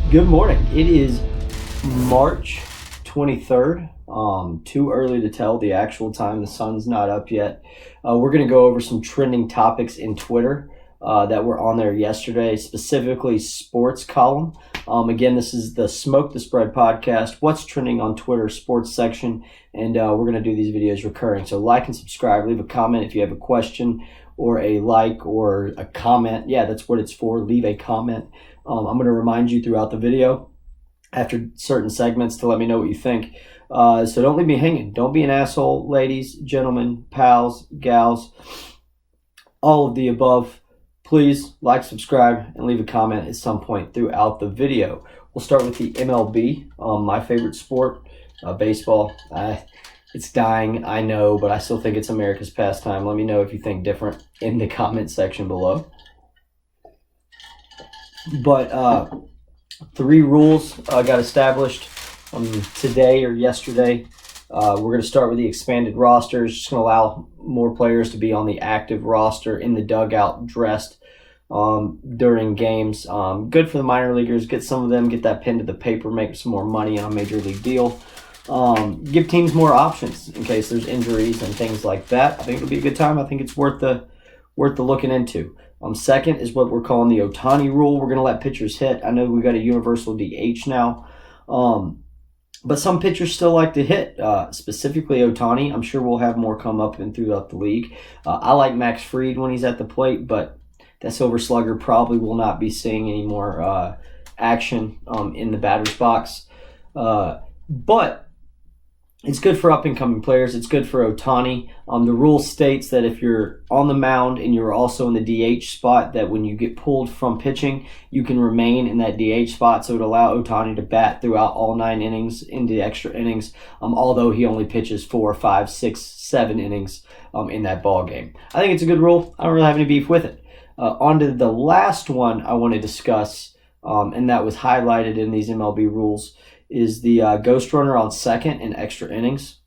Good morning. It is March 23rd. Too early to tell the actual time. The sun's not up yet. We're going to go over some trending topics in Twitter that were on there yesterday, specifically sports column. Again, this is the Smoke the Spread podcast. What's trending on Twitter sports section, and we're going to do these videos recurring. So like and subscribe. Leave a comment if you have a question or a like or a comment. Yeah, that's what it's for. Leave a comment. I'm going to remind you throughout the video after certain segments to let me know what you think. So don't leave me hanging. Don't be an asshole, ladies, gentlemen, pals, gals, all of the above. Please like, subscribe, and leave a comment at some point throughout the video. We'll start with the MLB, my favorite sport, baseball. It's dying, I know, but I still think it's America's pastime. Let me know if you think different in the comment section below. But 3 rules got established today or yesterday. We're going to start with the expanded rosters. Just going to allow more players to be on the active roster in the dugout dressed during games. Good for the minor leaguers. Get some of them, get that pen to the paper, make some more money on a major league deal. Give teams more options in case there's injuries and things like that. I think it'll be a good time. I think it's worth the looking into. Second is what we're calling the Ohtani rule. We're going to let pitchers hit. I know we got a universal DH now, but some pitchers still like to hit, specifically Ohtani. I'm sure we'll have more come up and throughout the league. I like Max Fried when he's at the plate, but that Silver Slugger probably will not be seeing any more action in the batter's box. But it's good for up-and-coming players. It's good for Ohtani. The rule states that if you're on the mound and you're also in the DH spot, that when you get pulled from pitching, you can remain in that DH spot. So it would allow Ohtani to bat throughout all 9 innings into extra innings, although he only pitches 4, 5, 6, 7 innings in that ball game. I think it's a good rule. I don't really have any beef with it. On to the last one I want to discuss, and that was highlighted in these MLB rules, is the ghost runner on second in extra innings.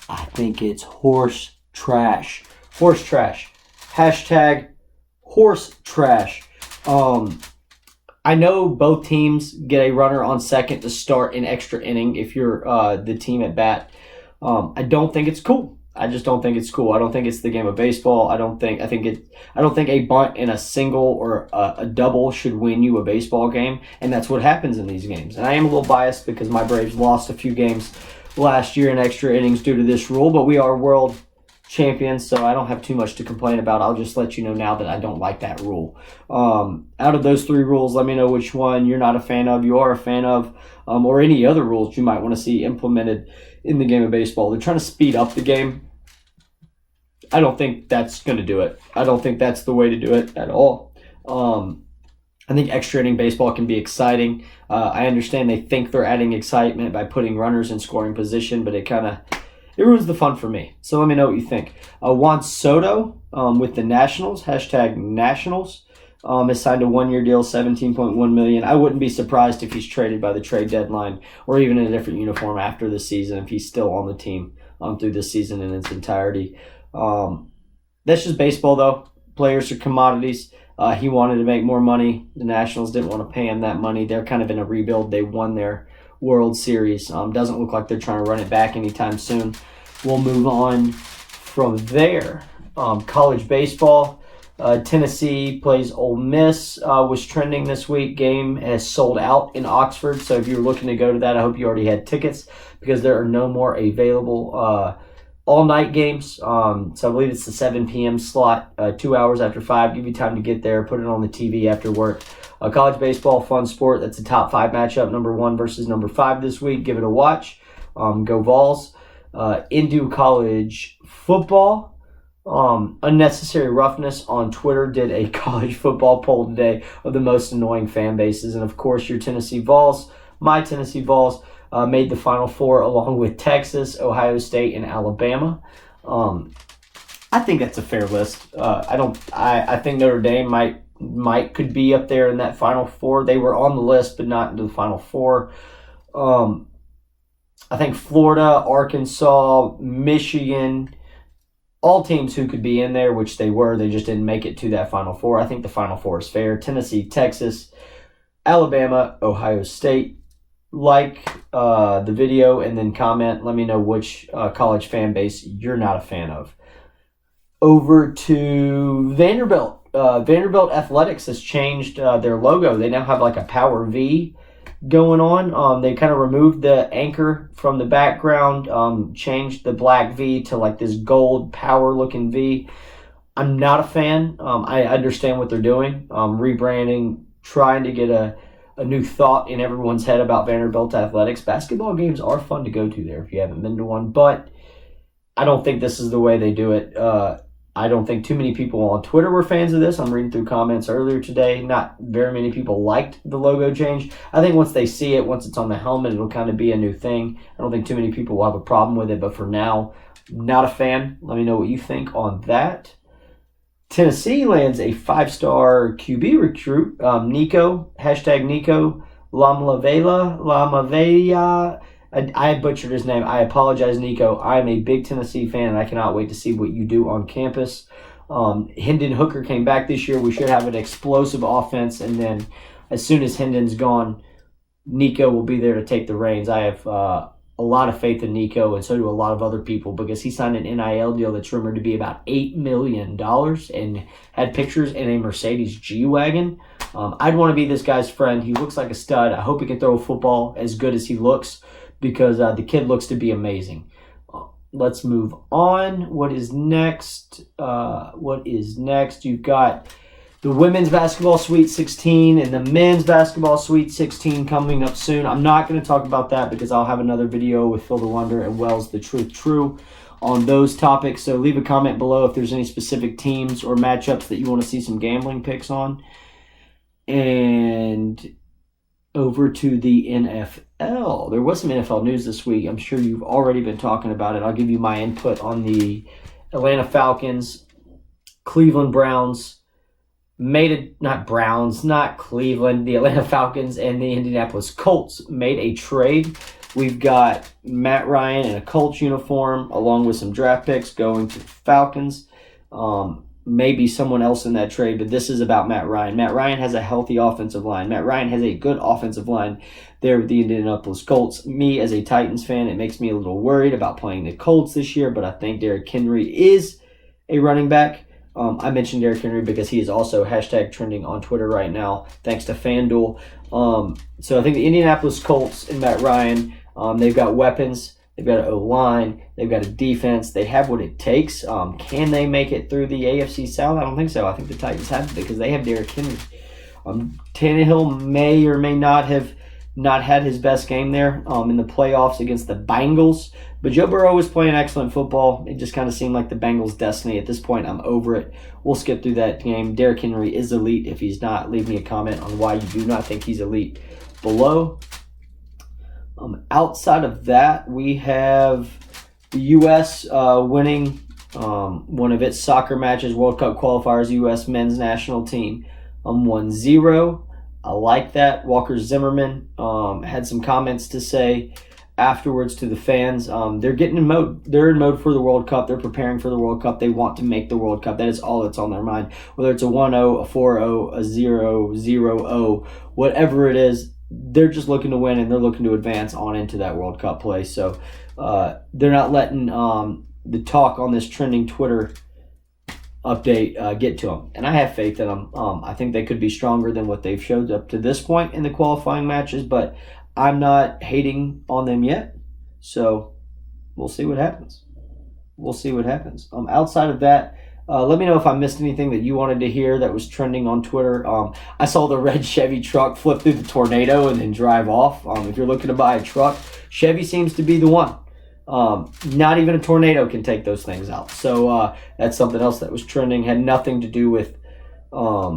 I think it's horse trash. Horse trash. Hashtag horse trash. I know both teams get a runner on second to start an extra inning if you're the team at bat. I don't think it's cool. I just don't think it's cool. I don't think it's the game of baseball. I don't think a bunt in a single or a double should win you a baseball game, and that's what happens in these games. And I am a little biased because my Braves lost a few games last year in extra innings due to this rule, but we are world champions, so I don't have too much to complain about. I'll just let you know now that I don't like that rule. Out of those 3 rules, let me know which one you're not a fan of, you are a fan of, or any other rules you might want to see implemented in the game of baseball. They're trying to speed up the game. I don't think that's going to do it. I don't think that's the way to do it at all. I think extra inning baseball can be exciting. I understand they think they're adding excitement by putting runners in scoring position, but it ruins the fun for me. So let me know what you think. Juan Soto with the Nationals, hashtag Nationals, has signed a 1-year deal, $17.1 million. I wouldn't be surprised if he's traded by the trade deadline or even in a different uniform after the season if he's still on the team through the season in its entirety. That's just baseball, though. Players are commodities. He wanted to make more money. The Nationals didn't want to pay him that money. They're kind of in a rebuild. They won their World Series. Doesn't look like they're trying to run it back anytime soon. We'll move on from there. College baseball. Tennessee plays Ole Miss was trending this week. Game has sold out in Oxford. So if you're looking to go to that, I hope you already had tickets because there are no more available all-night games. So I believe it's the 7 p.m. slot, 2 hours after 5. Give you time to get there, put it on the TV after work. College baseball, fun sport. That's a top 5 matchup, number 1 versus number 5 this week. Give it a watch. Go Vols. Into college football. Unnecessary Roughness on Twitter did a college football poll today of the most annoying fan bases. And, of course, your Tennessee Vols, my Tennessee Vols, made the Final Four along with Texas, Ohio State, and Alabama. I think that's a fair list. I think Notre Dame could be up there in that Final Four. They were on the list, but not into the Final Four. I think Florida, Arkansas, Michigan, all teams who could be in there, which they were, they just didn't make it to that Final Four. I think the Final Four is fair. Tennessee, Texas, Alabama, Ohio State. Like the video and then comment. Let me know which college fan base you're not a fan of. Over to Vanderbilt. Vanderbilt Athletics has changed their logo. They now have like a Power V going on. They kind of removed the anchor from the background, changed the black V to like this gold power looking V. I'm not a fan. I understand what they're doing. Rebranding, trying to get a new thought in everyone's head about Vanderbilt Athletics. Basketball games are fun to go to there if you haven't been to one, but I don't think this is the way they do it. I don't think too many people on Twitter were fans of this. I'm reading through comments earlier today. Not very many people liked the logo change. I think once they see it, once it's on the helmet, it'll kind of be a new thing. I don't think too many people will have a problem with it, but for now, not a fan. Let me know what you think on that. Tennessee lands a 5-star QB recruit, Nico, #Nico Lamavea. I butchered his name. I apologize, Nico. I'm a big Tennessee fan, and I cannot wait to see what you do on campus. Hendon Hooker came back this year. We should have an explosive offense, and then as soon as Hendon's gone, Nico will be there to take the reins. I have a lot of faith in Nico, and so do a lot of other people, because he signed an NIL deal that's rumored to be about $8 million and had pictures in a Mercedes G-Wagon. I'd want to be this guy's friend. He looks like a stud. I hope he can throw a football as good as he looks, because the kid looks to be amazing. Let's move on. What is next? You've got the women's basketball Sweet 16 and the men's basketball Sweet 16 coming up soon. I'm not going to talk about that because I'll have another video with Phil the Wonder and Wells the Truth True on those topics. So leave a comment below if there's any specific teams or matchups that you want to see some gambling picks on. And over to the NFL. There was some NFL news this week. I'm sure you've already been talking about it. I'll give you my input on the Atlanta Falcons, Cleveland Browns, the Atlanta Falcons and the Indianapolis Colts made a trade. We've got Matt Ryan in a Colts uniform along with some draft picks going to the Falcons. Maybe someone else in that trade, but this is about Matt Ryan. Matt Ryan has a healthy offensive line. Matt Ryan has a good offensive line there with the Indianapolis Colts. Me, as a Titans fan, it makes me a little worried about playing the Colts this year, but I think Derrick Henry is a running back. I mentioned Derrick Henry because he is also #trending on Twitter right now, thanks to FanDuel. So I think the Indianapolis Colts and Matt Ryan, they've got weapons. They've got an O-line. They've got a defense. They have what it takes. Can they make it through the AFC South? I don't think so. I think the Titans have it because they have Derrick Henry. Tannehill may or may not have not had his best game there in the playoffs against the Bengals. But Joe Burrow was playing excellent football. It just kind of seemed like the Bengals' destiny. At this point, I'm over it. We'll skip through that game. Derrick Henry is elite. If he's not, leave me a comment on why you do not think he's elite below. Outside of that, we have the U.S. Winning one of its soccer matches, World Cup qualifiers, U.S. men's national team 1-0. I like that. Walker Zimmerman had some comments to say afterwards to the fans. They're getting in mode. They're in mode for the World Cup. They're preparing for the World Cup. They want to make the World Cup. That is all that's on their mind. Whether it's a 1-0, a 4-0, a 0-0-0, whatever it is, they're just looking to win and they're looking to advance on into that World Cup play. So they're not letting the talk on this trending Twitter update get to them. And I have faith in them. I think they could be stronger than what they've showed up to this point in the qualifying matches, but I'm not hating on them yet. So we'll see what happens. Outside of that, let me know if I missed anything that you wanted to hear that was trending on Twitter. I saw the red Chevy truck flip through the tornado and then drive off. If you're looking to buy a truck, Chevy seems to be the one. Not even a tornado can take those things out. So that's something else that was trending. Had nothing to do with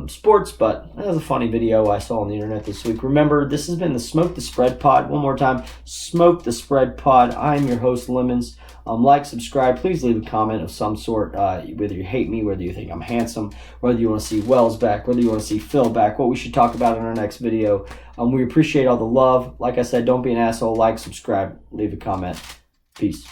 sports, but that was a funny video I saw on the internet this week. Remember, this has been the Smoke the Spread Pod. One more time, Smoke the Spread Pod. I'm your host, Lemons. Like, subscribe. Please leave a comment of some sort, whether you hate me, whether you think I'm handsome, whether you want to see Wells back, whether you want to see Phil back, what we should talk about in our next video. We appreciate all the love. Like I said, don't be an asshole. Like, subscribe, leave a comment. Peace.